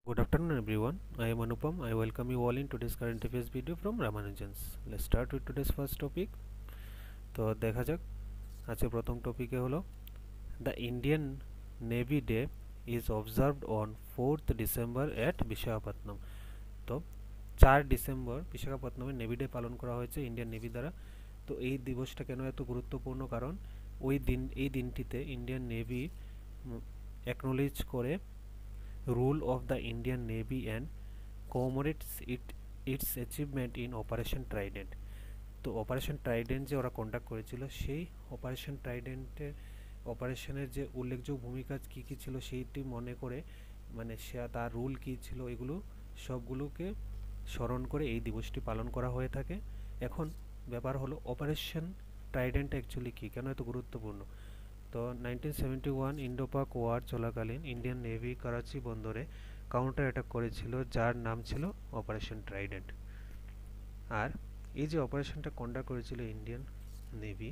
Good afternoon everyone. I am Anupam. I welcome you all in today's current affairs video from Ramanujans. Let's start with today's first topic. তো দেখা যাক আজকে প্রথম টপিকে হলো The Indian Navy Day is observed on 4th December at Visakhapatnam. তো 4 December বিশাখাপত্তনমে navy day পালন করা হয়েছে ইন্ডিয়ান নেভি দ্বারা। তো এই দিবসটা কেন এত গুরুত্বপূর্ণ, কারণ এই দিনটিতে ইন্ডিয়ান নেভি অ্যাকনোলেজ করে rule of the Indian Navy and commemorates its achievement in Operation Trident। তো অপারেশন ট্রাইডেন্ট যে ওরা কন্ডাক্ট করেছিল, সেই অপারেশন ট্রাইডেন্টের অপারেশনের যে উল্লেখযোগ্য ভূমিকা কী কী ছিল সেইটি মনে করে, মানে সে তার রুল কী ছিল, এগুলো সবগুলোকে স্মরণ করে এই দিবসটি পালন করা হয়ে থাকে। এখন ব্যাপার হলো অপারেশন ট্রাইডেন্ট অ্যাকচুয়ালি কী, কেন এত গুরুত্বপূর্ণ। তো 1971 ইন্ডো-পাক ওয়ার চলাকালীন ইন্ডিয়ান নেভি করাচি বন্দরে কাউন্টার অ্যাটাক করেছিল, যার নাম ছিল অপারেশন ট্রাইডেন্ট। আর এই যে অপারেশনটা কন্ডাক্ট করেছিল ইন্ডিয়ান নেভি,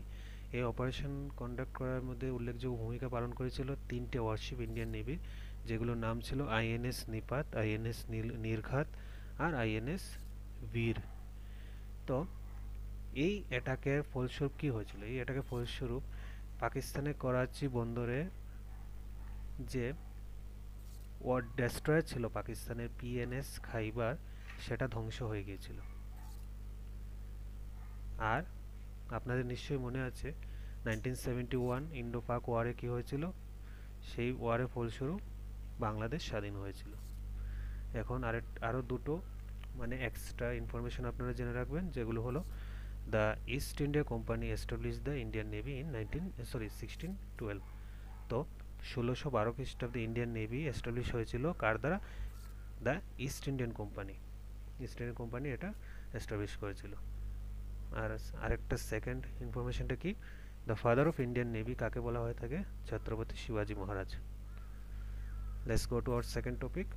এই অপারেশন কন্ডাক্ট করার মধ্যে উল্লেখযোগ্য ভূমিকা পালন করেছিল তিনটে ওয়ারশিপ ইন্ডিয়ান নেভির, যেগুলোর নাম ছিল আইএনএস নিপাত, আইএনএস নির্ঘাত আর আইএনএস বীর। তো এই অ্যাটাকের ফলস্বরূপ কী হয়েছিল? এই অ্যাটাকের ফলস্বরূপ পাকিস্তানের করাচি বন্দরে যে ওয়ার ডেস্ট্রয়ার ছিল পাকিস্তানের পিএনএস খাইবার, সেটা ধ্বংস হয়ে গিয়েছিল। আর আপনাদের নিশ্চয়ই মনে আছে 1971 ইন্ডো পাক ওয়ারে কী হয়েছিল? সেই ওয়ারের ফলস্বরূপ বাংলাদেশ স্বাধীন হয়েছিল। এখন আরও দুটো মানে এক্সট্রা ইনফরমেশন আপনারা জেনে রাখবেন, যেগুলো হলো the east India company establish the Indian navy in 1612। তো 1612 খ্রিস্টাব্দে ইন্ডিয়ান নেভি এস্টাবলিশ হয়েছিল কার দ্বারা? The East Indian company. East Indian company এটা এস্টাবলিশ করেছিল। আর আরেকটা সেকেন্ড ইনফরমেশনটা কি, the father of Indian navy কাকে বলা হয়ে থাকে? ছত্রপতি শিবাজি Maharaj. Let's go to our second topic.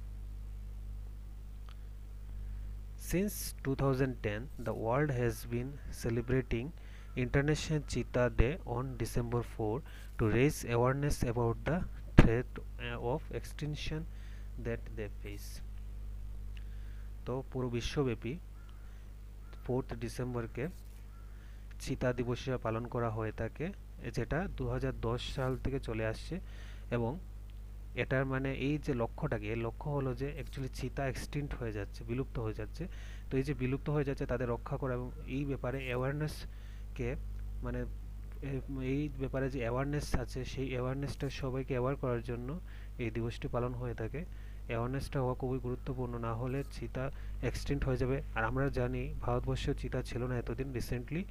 Since 2010, the world has been celebrating International Cheetah Day on December 4 to raise awareness about the threat of extinction that they face. তো পুরো বিশ্বব্যাপী 4th ডিসেম্বরকে চিতা দিবস হিসেবে পালন করা হয়ে থাকে, যেটা 2010 সাল থেকে চলে আসছে। এবং এটার মানে এই যে লক্ষ্যটা কি, এর লক্ষ্য হলো যে অ্যাকচুয়ালি চিতা এক্সটিংক্ট হয়ে যাচ্ছে, বিলুপ্ত হয়ে যাচ্ছে। তো এই যে বিলুপ্ত হয়ে যাচ্ছে তাদের রক্ষা করা এবং এই ব্যাপারে অ্যাওয়ারনেসকে মানে এই ব্যাপারে যে অ্যাওয়ারনেস আছে, সেই অ্যাওয়ারনেসটা সবাইকে অ্যাওয়ার করার জন্য এই দিবসটি পালন হয়ে থাকে। অ্যাওয়ারনেসটা হওয়া খুবই গুরুত্বপূর্ণ, না হলে চিতা এক্সটিংক্ট হয়ে যাবে। আর আমরা জানি ভারতবর্ষেও চিতা ছিল না এতদিন। রিসেন্টলি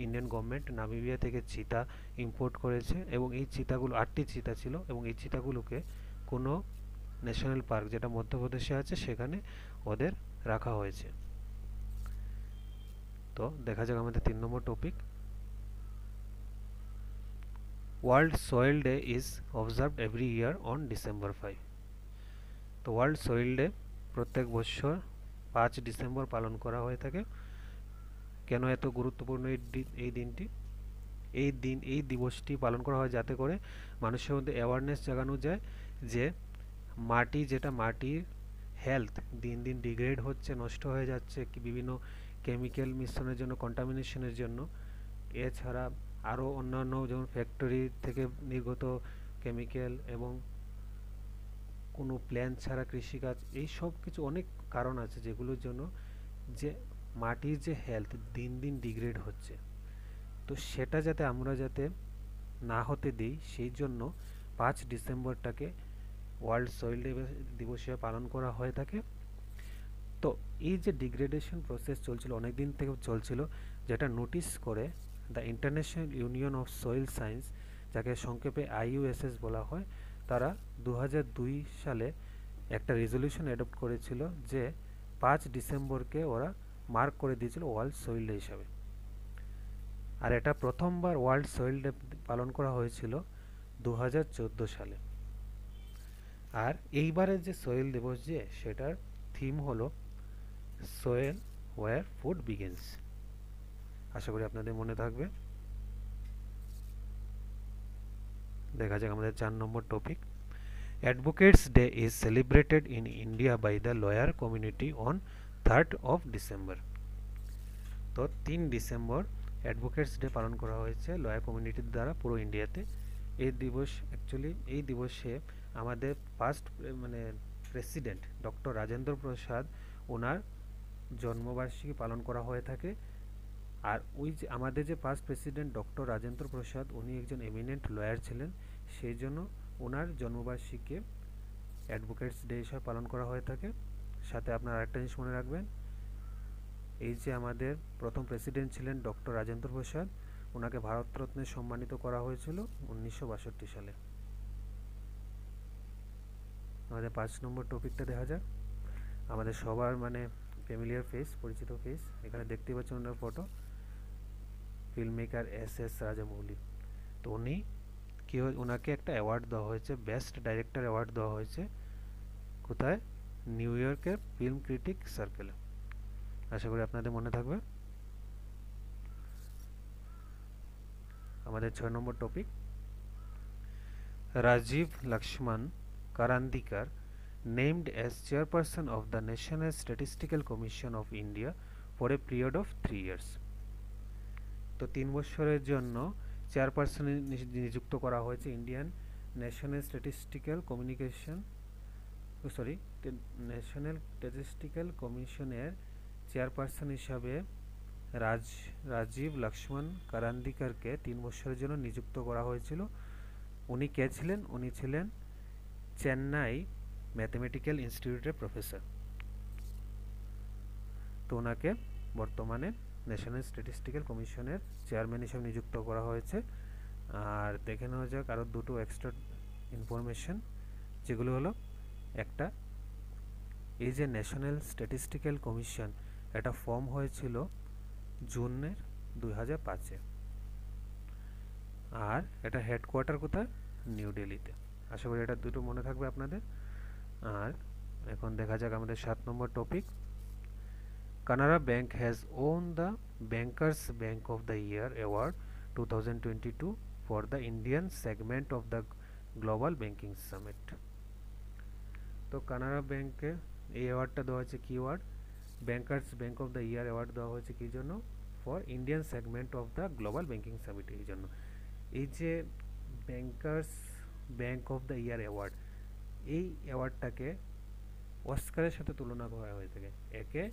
ইন্ডিয়ান গভর্নমেন্ট নামিবিয়া থেকে চিতা ইম্পোর্ট করেছে, এবং এই চিতাগুলো 8টি চিতা ছিল, এবং এই চিতাগুলোকে কোনো ন্যাশনাল পার্ক যেটা মধ্যপ্রদেশে আছে সেখানে ওদের রাখা হয়েছে। তো দেখা যাক আমাদের 3 নম্বর topic. World soil day is observed every year on December 5। তো ওয়ার্ল্ড সয়েল ডে প্রত্যেক বছর 5 ডিসেম্বর পালন করা হয়ে থাকে। কেন এত গুরুত্বপূর্ণ এই দিনটি? এই দিবসটি পালন করা হয় যাতে করে মানুষের মধ্যে অ্যাওয়ারনেস জাগানো যায় যে মাটির হেলথ দিন দিন ডিগ্রেড হচ্ছে, নষ্ট হয়ে যাচ্ছে বিভিন্ন কেমিক্যাল মিশ্রণের জন্য, কন্টামিনেশনের জন্য। এছাড়া আরও অন্যান্য যেমন ফ্যাক্টরি থেকে নির্গত কেমিক্যাল এবং কোনো প্ল্যান ছাড়া কৃষিকাজ, এই সব কিছু অনেক কারণ আছে যেগুলোর জন্য যে মাটির যে হেলথ দিন দিন ডিগ্রেড হচ্ছে। তো সেটা আমরা যাতে না হতে দিই, সেই জন্য 5 ডিসেম্বরটাকে ওয়ার্ল্ড সয়েল দিবস হিসেবে পালন করা হয়ে থাকে। তো এই যে ডিগ্রেডেশন প্রসেস চলছিল, অনেক দিন থেকে চলছিল, যেটা নোটিস করে the international union of soil science, যাকে সংক্ষেপে IUSS বলা হয়, তারা 2002 সালে একটা রেজলিউশন অ্যাডপ্ট করেছিল যে 5 ডিসেম্বরকে ওরা মার্ক করে দিয়েছিল ওয়ার্ল্ড সয়েল ডে হিসাবে। আর এটা প্রথমবার ওয়ার্ল্ড সয়েল ডে পালন করা হয়েছিল 2014 সালে। আর এইবারের যে সয়েল দিবস সেটার থিম হলো সোয়েল ওয়্যার ফুড বিগিনস। আশা করি আপনাদের মনে থাকবে। দেখা যাক আমাদের 4 নম্বর topic. Advocates Day is celebrated in India by the lawyer community on 3rd of December. তো 3 ডিসেম্বর অ্যাডভোকেটস ডে পালন করা হয়েছে লয়ার কমিউনিটির দ্বারা পুরো ইন্ডিয়াতে। এই দিবস অ্যাকচুয়ালি এই দিবসে আমাদের first president doctor Rajendra Prasad ওনার জন্মবার্ষিকী পালন করা হয়ে থাকে। আর ওই যে আমাদের যে first president doctor Rajendra Prasad উনি একজন এমিনেন্ট লয়ার ছিলেন, সেই জন্য ওনার জন্মবার্ষিকীকে অ্যাডভোকেটস ডে হিসেবে পালন করা হয়ে থাকে। সাথে আপনারা আরেকটা জিনিস মনে রাখবেন, এই যে আমাদের প্রথম প্রেসিডেন্ট ছিলেন ডক্টর রাজেন্দ্র প্রসাদ, ওনাকে ভারতরত্নে সম্মানিত করা হয়েছিল 1962 সালে। আমাদের 5 নম্বর টপিকটা দেখা যাক। আমাদের সবার ফ্যামিলিয়ার ফেস, পরিচিত ফেস, এখানে দেখতে পাচ্ছেন ওনার photo, film maker S Rajamouli. তো উনি কি ওনাকে একটা অ্যাওয়ার্ড দেওয়া হয়েছে, বেস্ট ডাইরেক্টর অ্যাওয়ার্ড দেওয়া হয়েছে। কোথায়? নিউ ইয়র্কের ফিল্ম ক্রিটিক সার্কেলে। আশা করি আপনাদের মনে থাকবে। আমাদের 6 নম্বর topic, Rajiv Lakshman Karandikar named as chairperson of the National Statistical Commission of India for a period of 3 years. তো 3 বছরের জন্য চেয়ারপারসন নিযুক্ত করা হয়েছে Indian national statistical national statistical কমিশনের চেয়ারপারসন হিসাবে রাজীব লক্ষ্মণ কারান্দিকারকে 3 বছরের জন্য নিযুক্ত করা হয়েছিল। উনি কে ছিলেন? উনি ছিলেন চেন্নাই ম্যাথমেটিক্যাল ইনস্টিটিউটের প্রফেসর। তো ওনাকে বর্তমানে ন্যাশনাল স্ট্যাটিস্টিক্যাল কমিশনের চেয়ারম্যান হিসেবে নিযুক্ত করা হয়েছে। আর দেখে নেওয়া যাক আরও দুটো এক্সট্রা ইনফরমেশন, যেগুলো হলো একটা, এই যে ন্যাশনাল স্ট্যাটিস্টিক্যাল কমিশন এটা ফর্ম হয়েছিল জুনের 2005-এ, আর এটা হেডকোয়ার্টার কোথায়? নিউ দিল্লিতে। আশা করি এটা দুটো মনে থাকবে আপনাদের। আর এখন দেখা যাক আমাদের 7 নম্বর topic, Canara bank has won the bankers bank of the year award 2022 for the Indian segment of the global banking summit. তো কানাড়া ব্যাংকে এই অ্যাওয়ার্ডটা দেওয়া হয়েছে, কি award? Bankers bank of the year award দেওয়া হয়েছে কি জন্য? For Indian segment of the global banking summit. এই জন্য এই যে bankers bank of the year award, এই অ্যাওয়ার্ডটাকে অস্কারের সাথে তুলনা করা হয়ে থাকে। একে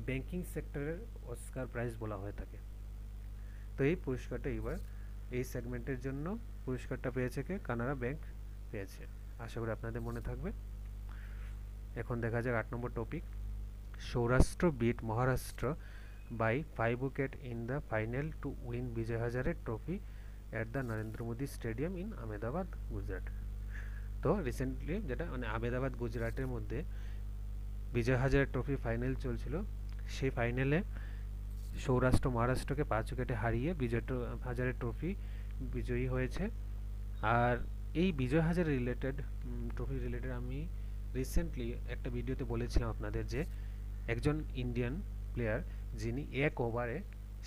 ব্যাংকিং সেক্টরের অস্কার প্রাইজ বলা হয়ে থাকে। তো এই পুরস্কারটা এবার এই সেগমেন্টের জন্য পুরস্কারটা পেয়েছে কে? কানাড়া ব্যাংক পেয়েছে। আশা করি আপনাদের মনে থাকবে। এখন দেখা যাক 8 নম্বর topic, Saurashtra beat Maharashtra by 5 wicket in the final to win Vijay Hazare trophy at the Narendra Modi stadium in Ahmedabad, Gujarat. তো রিসেন্টলি যেটা আহমেদাবাদ গুজরাটের মধ্যে বিজয় হাজারে ট্রফি ফাইনাল চলছিল, সেই ফাইনালে সৌরাষ্ট্র মহারাষ্ট্রকে 5 উইকেটে হারিয়ে বিজয় হাজারে ট্রফি বিজয়ী হয়েছে। আর এই বিজয় হাজারে ট্রফি রিলেটেড আমি রিসেন্টলি একটা ভিডিওতে বলেছিলাম আপনাদের যে একজন ইন্ডিয়ান প্লেয়ার যিনি 1 ওভারে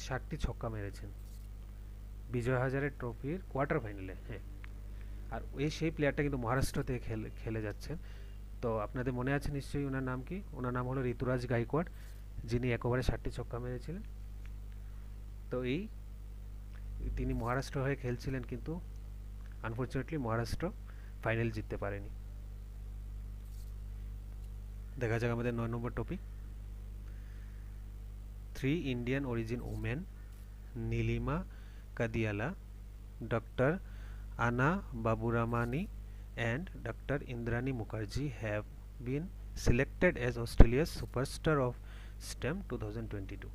60টি ছক্কা মেরেছেন বিজয় হাজারে ট্রফির কোয়ার্টার ফাইনালে। হ্যাঁ, আর সেই প্লেয়ারটা কিন্তু মহারাষ্ট্র থেকে খেলে যাচ্ছেন। তো আপনাদের মনে আছে নিশ্চয়ই ওনার নাম কি? ওনার নাম হলো ঋতুরাজ গাইকোয়াড়, যিনি 1 ওভারে 60টি ছক্কা মেরেছিলেন। তো তিনি মহারাষ্ট্র হয়ে খেলছিলেন, কিন্তু আনফরচুনেটলি মহারাষ্ট্র ফাইনাল জিততে পারেনি। দেখা যাক আমাদের 9 নম্বর topic, 3 Indian origin women Neelima Kadiyala, doctor Anna Baburamani and Dr. Indrani Mukherjee have been selected as Australia's Superstar of STEM 2022.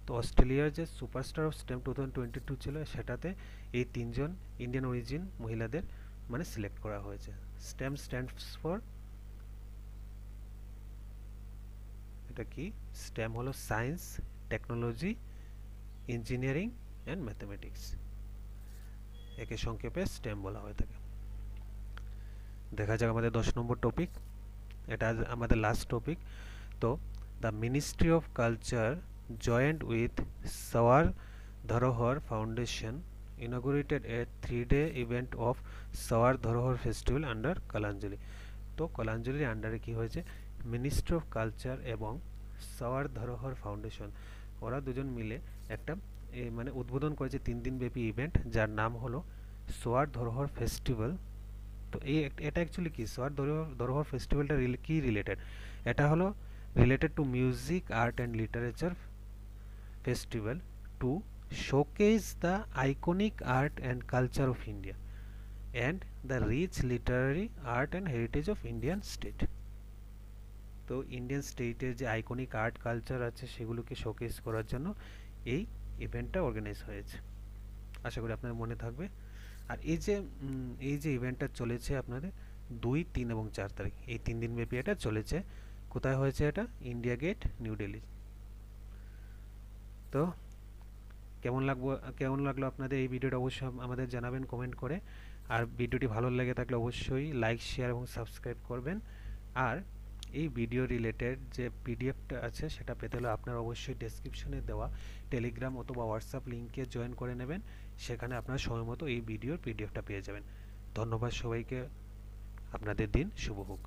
তো অস্ট্রেলিয়ার যে সুপারস্টার অফ স্টেম 2022 ছিল, সেটাতে এই 3 জন ইন্ডিয়ান অরিজিন মহিলাদের সিলেক্ট করা হয়েছে। স্টেম স্ট্যান্ডস ফর, এটা কি? স্টেম হলো science, technology, engineering and mathematics, একে সংক্ষেপে স্টেম বলা হয়ে থাকে। দেখা যাক আমাদের 10 নম্বর টপিক, এটা আমাদের লাস্ট টপিক। তো the ministry of culture joint with Sanwar Dharohar foundation inaugurated a 3-day event of Sawar Dharohar Festival under Kalanjali. তো কলাঞ্জলির আন্ডারে কি হয়েছে, মিনিস্ট্রি অফ কালচার এবং সাওয়ার ধরোহর ফাউন্ডেশন ওরা দুজন মিলে একটা মানে উদ্বোধন করেছে 3 দিন ব্যাপী ইভেন্ট যার নাম হলো সোয়ার ধরোহর ফেস্টিভ্যাল। তো এটা অ্যাকচুয়ালি কি, সোয়ার ধরোহর ফেস্টিভ্যালটা কি রিলেটেড, এটা হলো related to music art and literature festival two showcase the iconic art and culture of India and the rich literary art and heritage of Indian state. তো ইন্ডিয়ান স্টেটের যে আইকনিক আর্ট কালচার আছে সেগুলোকে showcase করার জন্য এই ইভেন্টটা organise হয়েছে। আশা করি আপনাদের মনে থাকবে। আর এই যে ইভেন্টটা চলেছে আপনাদের 2, 3 এবং 4 তারিখ, এই 3 দিন ব্যাপী এটা চলেছে। কোথায় হয়েছে এটা, ইন্ডিয়া গেট, নিউ দিল্লি। তো কেমন লাগলো আপনাদের এই ভিডিওটা অবশ্যই আমাদের জানাবেন কমেন্ট করে। আর ভিডিওটি ভালো লেগে থাকলে অবশ্যই লাইক, শেয়ার এবং সাবস্ক্রাইব করবেন। আর এই ভিডিও রিলেটেড যে পিডিএফটা আছে সেটা পেতে হলে আপনারা অবশ্যই ডেসক্রিপশনে দেওয়া টেলিগ্রাম অথবা হোয়াটসঅ্যাপ লিঙ্কে জয়েন করে নেবেন, সেখানে আপনারা সময় মতো এই ভিডিওর পিডিএফটা পেয়ে যাবেন। ধন্যবাদ সবাইকে, আপনাদের দিন শুভ হোক।